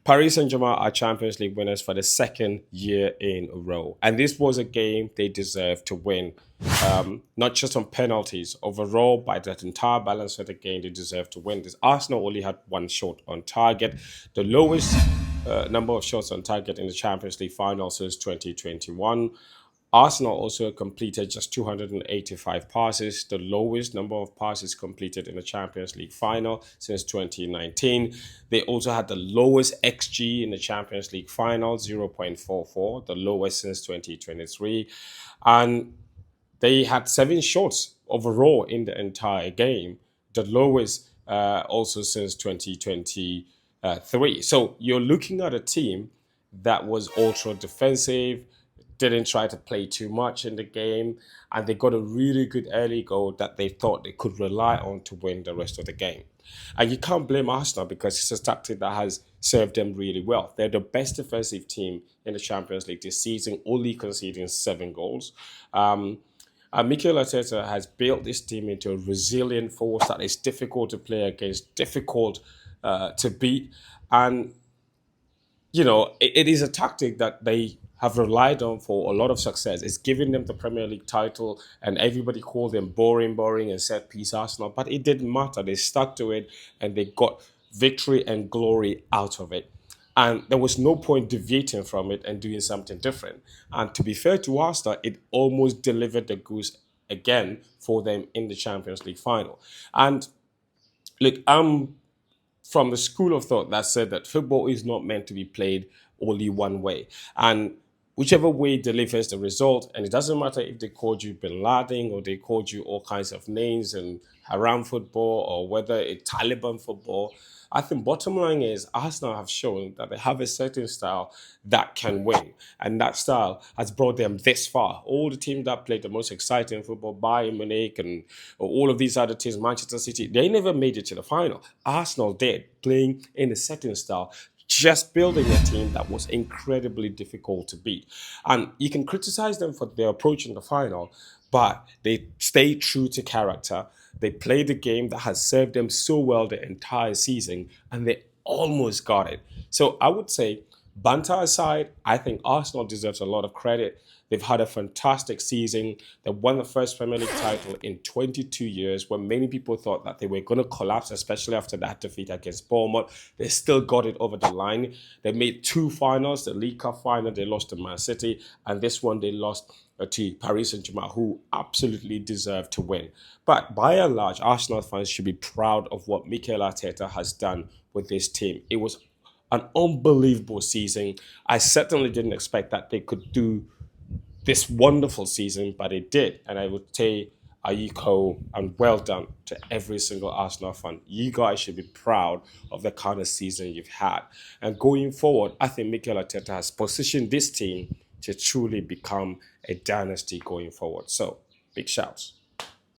Paris Saint-Germain are Champions League winners for the second year in a row. And this was a game they deserved to win. Not just on penalties. Overall, by that entire balance of the game, they deserved to win. This Arsenal only had one shot on target. The lowest number of shots on target in the Champions League final since 2021. Arsenal also completed just 285 passes, the lowest number of passes completed in the Champions League final since 2019. They also had the lowest XG in the Champions League final, 0.44, the lowest since 2023. And they had 7 shots overall in the entire game, the lowest also since 2023. So you're looking at a team that was ultra defensive, didn't try to play too much in the game, and they got a really good early goal that they thought they could rely on to win the rest of the game. And you can't blame Arsenal because it's a tactic that has served them really well. They're the best defensive team in the Champions League this season, only conceding 7 goals. Mikel Arteta has built this team into a resilient force that is difficult to play against, difficult to beat. And it is a tactic that they have relied on for a lot of success. It's giving them the Premier League title, and everybody called them boring, and set piece Arsenal. But it didn't matter. They stuck to it, and they got victory and glory out of it. And there was no point deviating from it and doing something different. And to be fair to Arsenal, it almost delivered the goose again for them in the Champions League final. And look, I'm from the school of thought that said that football is not meant to be played only one way. And whichever way delivers the result, and it doesn't matter if they called you Bin Laden or they called you all kinds of names and haram football or whether it's Taliban football, I think bottom line is Arsenal have shown that they have a certain style that can win. And that style has brought them this far. All the teams that played the most exciting football, Bayern Munich and all of these other teams, Manchester City, they never made it to the final. Arsenal did, playing in a certain style, just building a team that was incredibly difficult to beat. And you can criticize them for their approach in the final, but they stay true to character. They played the game that has served them so well the entire season, and they almost got it. So I would say, banter aside, I think Arsenal deserves a lot of credit. They've had a fantastic season. They won the first Premier League title in 22 years when many people thought that they were going to collapse, especially after that defeat against Bournemouth. They still got it over the line. They made 2 finals, the League Cup final, they lost to Man City, and this one they lost to Paris Saint-Germain, who absolutely deserved to win. But by and large, Arsenal fans should be proud of what Mikel Arteta has done with this team. It was an unbelievable season. I certainly didn't expect that they could do this wonderful season, but it did. And I would say, Ayiko, and well done to every single Arsenal fan. You guys should be proud of the kind of season you've had. And going forward, I think Mikel Arteta has positioned this team to truly become a dynasty going forward. So, big shouts.